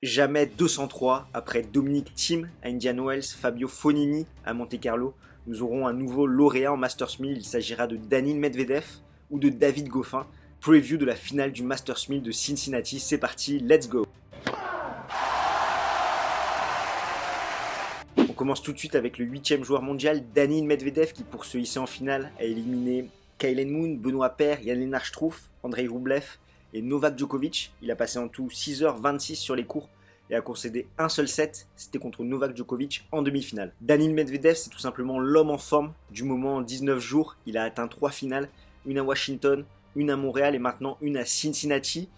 Jamais 203 après Dominic Thiem à Indian Wells, Fabio Fognini à Monte Carlo. Nous aurons un nouveau lauréat en Masters 1000. Il s'agira de Daniil Medvedev ou de David Goffin. Preview de la finale du Masters 1000 de Cincinnati. C'est parti, let's go. On commence tout de suite avec le 8e joueur mondial, Daniil Medvedev, qui pour se hisser en finale a éliminé Kyle Moon, Benoît Paire, Jan-Lennart Struff, Andrei Rublev et Novak Djokovic. Il a passé en tout 6h26 sur les cours et a concédé un seul set, c'était contre Novak Djokovic en demi-finale. Daniil Medvedev, c'est tout simplement l'homme en forme du moment. En 19 jours, il a atteint 3 finales, une à Washington, une à Montréal et maintenant une à Cincinnati.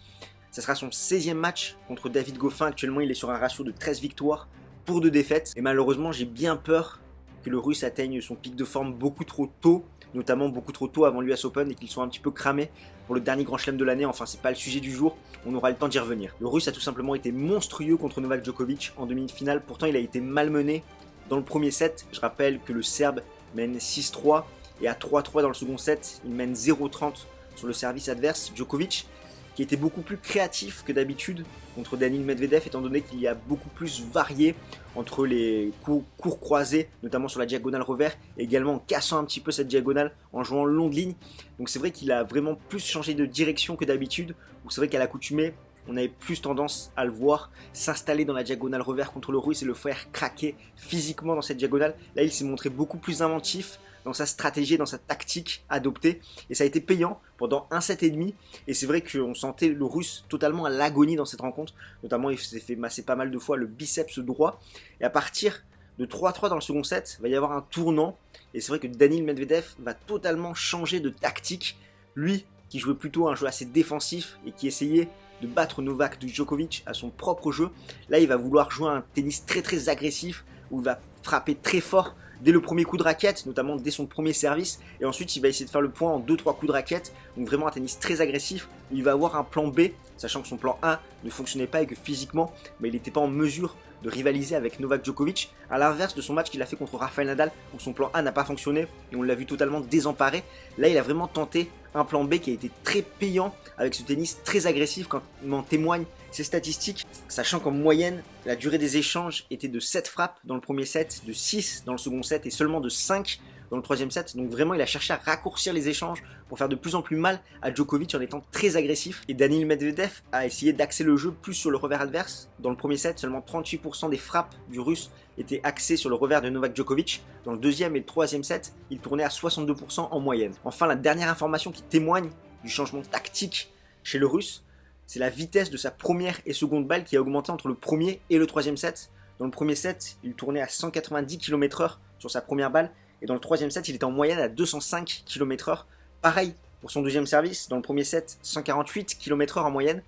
Ça sera son 16e match contre David Goffin. Actuellement, il est sur un ratio de 13 victoires pour 2 défaites. Et malheureusement, j'ai bien peur que le Russe atteigne son pic de forme beaucoup trop tôt, notamment beaucoup trop tôt avant l'US Open, et qu'il soit un petit peu cramé pour le dernier grand chelem de l'année. Enfin, c'est pas le sujet du jour, on aura le temps d'y revenir. Le Russe a tout simplement été monstrueux contre Novak Djokovic en demi-finale. Pourtant, il a été malmené dans le premier set. Je rappelle que le Serbe mène 6-3 et à 3-3 dans le second set, il mène 0-30 sur le service adverse. Djokovic, qui était beaucoup plus créatif que d'habitude contre Daniil Medvedev, étant donné qu'il y a beaucoup plus varié entre les cours croisés, notamment sur la diagonale revers, et également en cassant un petit peu cette diagonale, en jouant longue ligne. Donc c'est vrai qu'il a vraiment plus changé de direction que d'habitude, où c'est vrai qu'à l'accoutumée, on avait plus tendance à le voir s'installer dans la diagonale revers contre le Russe et le faire craquer physiquement dans cette diagonale. Là, il s'est montré beaucoup plus inventif dans sa stratégie, dans sa tactique adoptée. Et ça a été payant pendant un set et demi. Et c'est vrai qu'on sentait le Russe totalement à l'agonie dans cette rencontre. Notamment, il s'est fait masser pas mal de fois le biceps droit. Et à partir de 3-3 dans le second set, il va y avoir un tournant. Et c'est vrai que Daniil Medvedev va totalement changer de tactique. Lui, qui jouait plutôt un jeu assez défensif et qui essayait de battre Novak Djokovic à son propre jeu, là il va vouloir jouer un tennis très très agressif, où il va frapper très fort dès le premier coup de raquette, notamment dès son premier service, et ensuite il va essayer de faire le point en 2-3 coups de raquette, donc vraiment un tennis très agressif, où il va avoir un plan B, sachant que son plan A ne fonctionnait pas et que physiquement, il n'était pas en mesure de rivaliser avec Novak Djokovic, à l'inverse de son match qu'il a fait contre Rafael Nadal, où son plan A n'a pas fonctionné, et on l'a vu totalement désemparé. Là il a vraiment tenté un plan B qui a été très payant, avec ce tennis très agressif, comme en témoignent ses statistiques, sachant qu'en moyenne, la durée des échanges était de 7 frappes dans le premier set, de 6 dans le second set et seulement de 5 dans le troisième set. Donc vraiment, il a cherché à raccourcir les échanges pour faire de plus en plus mal à Djokovic en étant très agressif. Et Daniil Medvedev a essayé d'axer le jeu plus sur le revers adverse. Dans le premier set, seulement 38% des frappes du Russe étaient axées sur le revers de Novak Djokovic. Dans le deuxième et le troisième set, il tournait à 62% en moyenne. Enfin, la dernière information qui témoigne du changement tactique chez le Russe, c'est la vitesse de sa première et seconde balle qui a augmenté entre le premier et le troisième set. Dans le premier set, il tournait à 190 km/h sur sa première balle. Et dans le troisième set, il était en moyenne à 205 km/h. Pareil pour son deuxième service. Dans le premier set, 148 km/h en moyenne.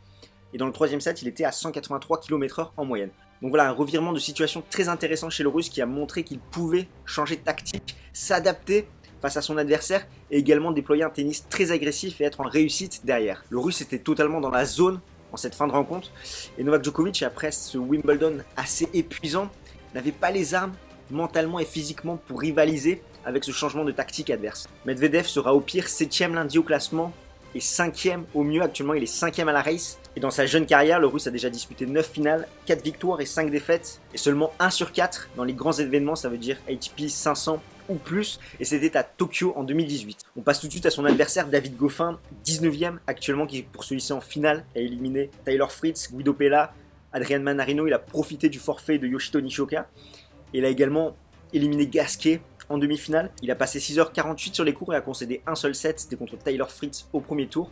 Et dans le troisième set, il était à 183 km/h en moyenne. Donc voilà, un revirement de situation très intéressant chez le Russe qui a montré qu'il pouvait changer de tactique, s'adapter face à son adversaire et également déployer un tennis très agressif et être en réussite derrière. Le Russe était totalement dans la zone en cette fin de rencontre. Et Novak Djokovic, après ce Wimbledon assez épuisant, n'avait pas les armes mentalement et physiquement pour rivaliser avec ce changement de tactique adverse. Medvedev sera au pire 7ème lundi au classement et 5ème au mieux. Actuellement, il est 5ème à la race. Et dans sa jeune carrière, le Russe a déjà disputé 9 finales, 4 victoires et 5 défaites. Et seulement 1 sur 4 dans les grands événements, ça veut dire ATP 500 ou plus. Et c'était à Tokyo en 2018. On passe tout de suite à son adversaire, David Goffin, 19ème actuellement, qui pour se hisser en finale a éliminé Tyler Fritz, Guido Pella, Adrian Manarino. Il a profité du forfait de Yoshito Nishioka. Il a également éliminé Gasquet en demi-finale. Il a passé 6h48 sur les cours et a concédé un seul set, c'était contre Tyler Fritz au premier tour.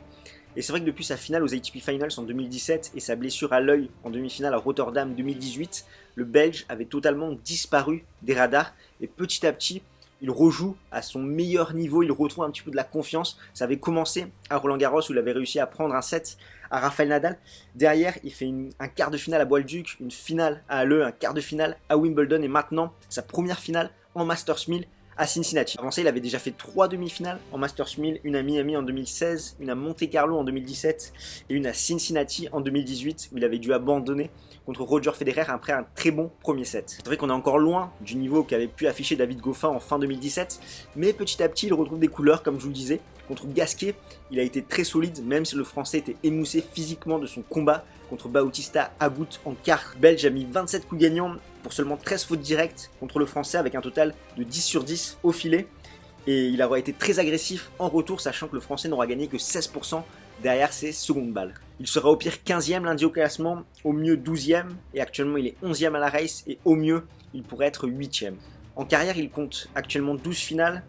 Et c'est vrai que depuis sa finale aux ATP Finals en 2017 et sa blessure à l'œil en demi-finale à Rotterdam 2018, le Belge avait totalement disparu des radars et petit à petit, il rejoue à son meilleur niveau, il retrouve un petit peu de la confiance. Ça avait commencé à Roland-Garros où il avait réussi à prendre un set à Rafael Nadal. Derrière, il fait un quart de finale à Bois-le-Duc, une finale à Halle, un quart de finale à Wimbledon et maintenant sa première finale en Masters 1000 à Cincinnati. Avant ça, il avait déjà fait 3 demi-finales en Masters 1000, une à Miami en 2016, une à Monte Carlo en 2017 et une à Cincinnati en 2018 où il avait dû abandonner contre Roger Federer après un très bon premier set. C'est vrai qu'on est encore loin du niveau qu'avait pu afficher David Goffin en fin 2017, mais petit à petit il retrouve des couleurs comme je vous le disais. Contre Gasquet, il a été très solide, même si le français était émoussé physiquement de son combat contre Bautista Agut en quart. Le Belge a mis 27 coups gagnants pour seulement 13 fautes directes contre le français avec un total de 10 sur 10 au filet. Et il aura été très agressif en retour, sachant que le français n'aura gagné que 16% derrière ses secondes balles. Il sera au pire 15e lundi au classement, au mieux 12e, et actuellement il est 11e à la race, et au mieux il pourrait être 8e. En carrière, il compte actuellement 12 finales,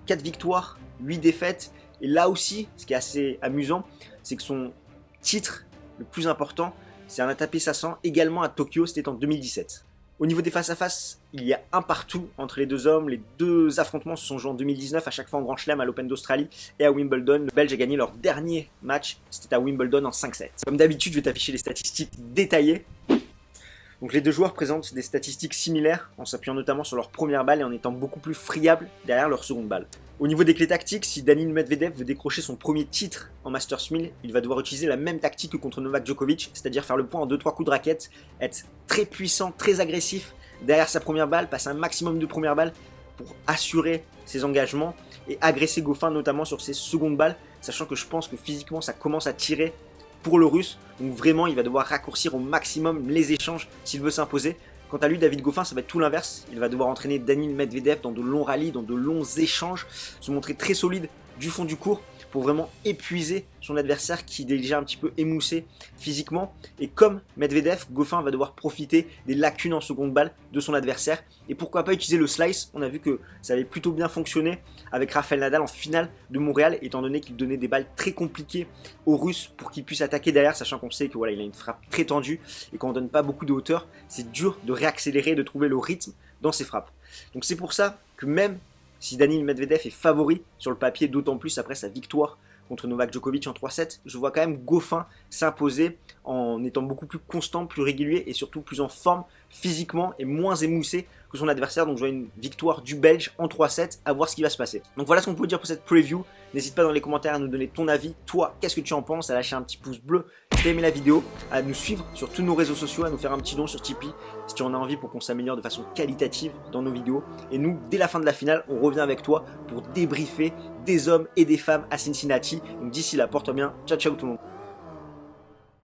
4 victoires, 8 défaites, et là aussi, ce qui est assez amusant, c'est que son titre le plus important, c'est un ATP 500, également à Tokyo, c'était en 2017. Au niveau des face-à-face, il y a un partout entre les deux hommes. Les deux affrontements se sont joués en 2019, à chaque fois en Grand Chelem, à l'Open d'Australie et à Wimbledon. Le Belge a gagné leur dernier match, c'était à Wimbledon en 5-7. Comme d'habitude, je vais t'afficher les statistiques détaillées. Donc les deux joueurs présentent des statistiques similaires, en s'appuyant notamment sur leur première balle et en étant beaucoup plus friables derrière leur seconde balle. Au niveau des clés tactiques, si Daniil Medvedev veut décrocher son premier titre en Masters 1000, il va devoir utiliser la même tactique que contre Novak Djokovic, c'est-à-dire faire le point en 2-3 coups de raquette, être très puissant, très agressif derrière sa première balle, passer un maximum de premières balles pour assurer ses engagements et agresser Goffin notamment sur ses secondes balles, sachant que je pense que physiquement ça commence à tirer pour le russe, donc vraiment il va devoir raccourcir au maximum les échanges s'il veut s'imposer. Quant à lui, David Goffin, ça va être tout l'inverse. Il va devoir entraîner Daniil Medvedev dans de longs rallyes, dans de longs échanges, se montrer très solide du fond du court pour vraiment épuiser son adversaire qui est déjà un petit peu émoussé physiquement. Et comme Medvedev, Goffin va devoir profiter des lacunes en seconde balle de son adversaire. Et pourquoi pas utiliser le slice? On a vu que ça avait plutôt bien fonctionné avec Rafael Nadal en finale de Montréal, étant donné qu'il donnait des balles très compliquées aux Russes pour qu'ils puissent attaquer derrière, sachant qu'on sait que voilà, il a une frappe très tendue et quand on donne pas beaucoup de hauteur, c'est dur de réaccélérer, de trouver le rythme dans ses frappes. Donc c'est pour ça que même si Daniil Medvedev est favori sur le papier, d'autant plus après sa victoire contre Novak Djokovic en 3-7, je vois quand même Goffin s'imposer en étant beaucoup plus constant, plus régulier et surtout plus en forme physiquement et moins émoussé que son adversaire. Donc je vois une victoire du Belge en 3-7, à voir ce qui va se passer. Donc voilà ce qu'on peut dire pour cette preview. N'hésite pas dans les commentaires à nous donner ton avis. Toi, qu'est-ce que tu en penses? À lâcher un petit pouce bleu si tu as aimé la vidéo, à nous suivre sur tous nos réseaux sociaux, à nous faire un petit don sur Tipeee si tu en as envie pour qu'on s'améliore de façon qualitative dans nos vidéos. Et nous, dès la fin de la finale, on revient avec toi pour débriefer des hommes et des femmes à Cincinnati. Donc d'ici là, porte-toi bien. Ciao, ciao tout le monde.